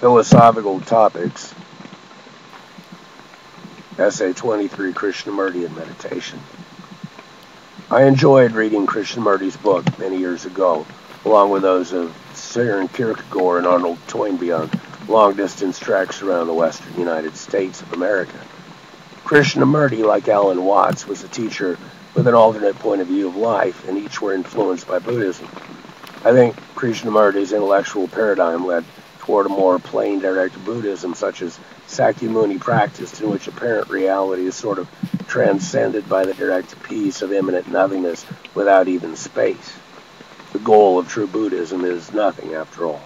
Philosophical Topics, Essay 23, Krishnamurti and Meditation. I enjoyed reading Krishnamurti's book many years ago, along with those of Kierkegaard and Arnold Toynbee on long-distance treks around the western United States of America. Krishnamurti, like Alan Watts, was a teacher with an alternate point of view of life, and each were influenced by Buddhism. I think Krishnamurti's intellectual paradigm led toward a more plain, direct Buddhism, such as Sakyamuni practiced, in which apparent reality is sort of transcended by the direct peace of immanent nothingness without even space. The goal of true Buddhism is nothing, after all.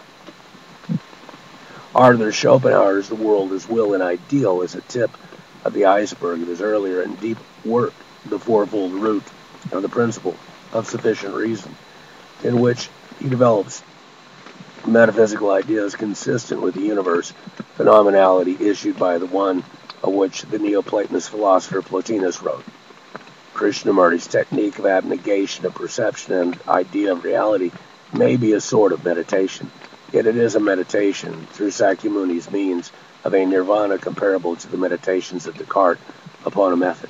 Arthur Schopenhauer's The World as Will and Ideal is a tip of the iceberg of his earlier and deep work, The Fourfold Root of the Principle of Sufficient Reason, in which he develops metaphysical ideas consistent with the universe phenomenality issued by the one of which the Neoplatonist philosopher Plotinus wrote. Krishnamurti's technique of abnegation of perception and idea of reality may be a sort of meditation, yet it is a meditation through Sakyamuni's means of a nirvana comparable to the meditations of Descartes upon a method.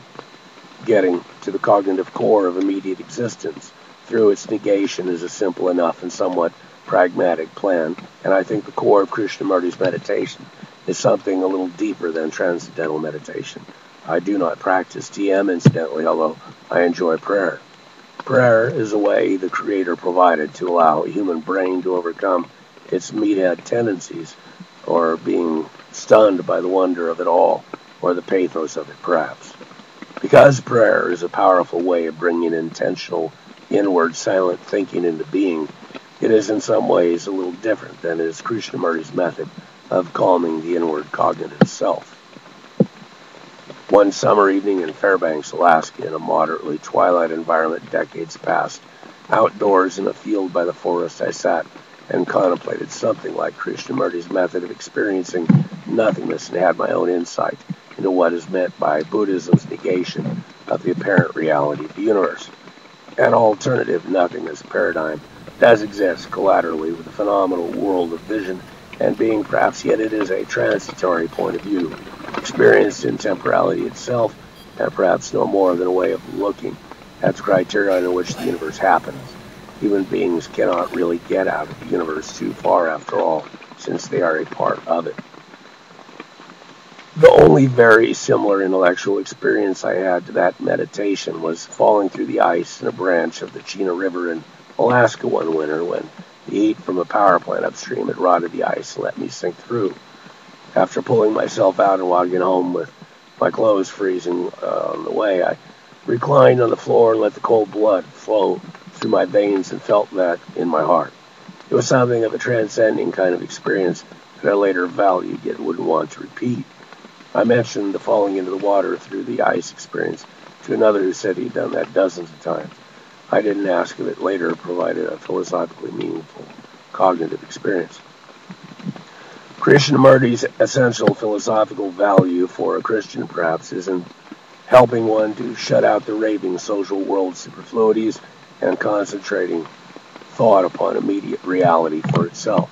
Getting to the cognitive core of immediate existence through its negation is a simple enough and somewhat pragmatic plan, and I think the core of Krishnamurti's meditation is something a little deeper than transcendental meditation. I do not practice TM, incidentally, although I enjoy prayer. Prayer is a way the Creator provided to allow a human brain to overcome its meathead tendencies, or being stunned by the wonder of it all, or the pathos of it, perhaps. Because prayer is a powerful way of bringing intentional, inward, silent thinking into being, it is in some ways a little different than is Krishnamurti's method of calming the inward cognitive self. One summer evening in Fairbanks, Alaska, in a moderately twilight environment decades past, outdoors in a field by the forest, I sat and contemplated something like Krishnamurti's method of experiencing nothingness and had my own insight into what is meant by Buddhism's negation of the apparent reality of the universe. An alternative nothingness paradigm does exist collaterally with the phenomenal world of vision and being, perhaps, yet it is a transitory point of view, experienced in temporality itself, and perhaps no more than a way of looking at the criterion in which the universe happens. Human beings cannot really get out of the universe too far, after all, since they are a part of it. The only very similar intellectual experience I had to that meditation was falling through the ice in a branch of the Chena River in Alaska one winter when the heat from a power plant upstream had rotted the ice and let me sink through. After pulling myself out and walking home with my clothes freezing on the way, I reclined on the floor and let the cold blood flow through my veins and felt that in my heart. It was something of a transcending kind of experience that I later valued yet wouldn't want to repeat. I mentioned the falling into the water through the ice experience to another who said he'd done that dozens of times. I didn't ask if it later provided a philosophically meaningful cognitive experience. Krishnamurti's essential philosophical value for a Christian, perhaps, is in helping one to shut out the raving social world superfluities and concentrating thought upon immediate reality for itself.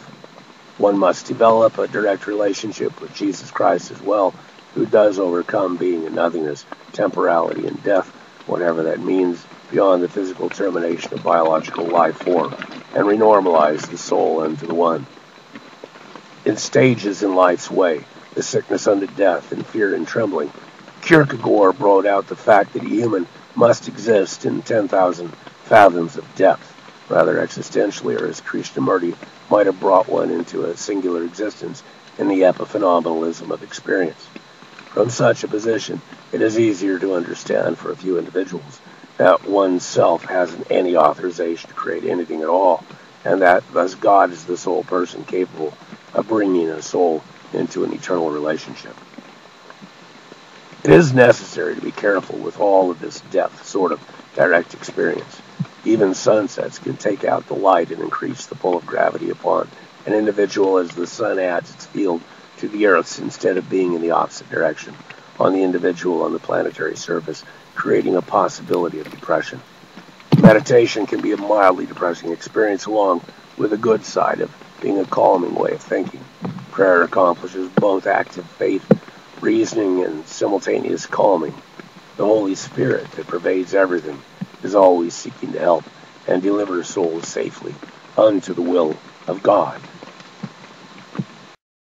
One must develop a direct relationship with Jesus Christ as well, who does overcome being in nothingness, temporality, and death, whatever that means, beyond the physical termination of biological life form, and renormalize the soul unto the one. In stages in life's way, the sickness unto death, and fear and trembling, Kierkegaard brought out the fact that a human must exist in 10,000 fathoms of depth, rather existentially, or as Krishnamurti might have brought one into a singular existence in the epiphenomenalism of experience. From such a position, it is easier to understand for a few individuals that one's self hasn't any authorization to create anything at all, and that thus God is the sole person capable of bringing a soul into an eternal relationship. It is necessary to be careful with all of this depth sort of direct experience. Even sunsets can take out the light and increase the pull of gravity upon an individual as the sun adds its field to the Earth's instead of being in the opposite direction on the individual on the planetary surface, creating a possibility of depression. Meditation can be a mildly depressing experience along with a good side of being a calming way of thinking. Prayer accomplishes both active faith, reasoning, and simultaneous calming. The Holy Spirit that pervades everything is always seeking to help and deliver souls safely unto the will of God.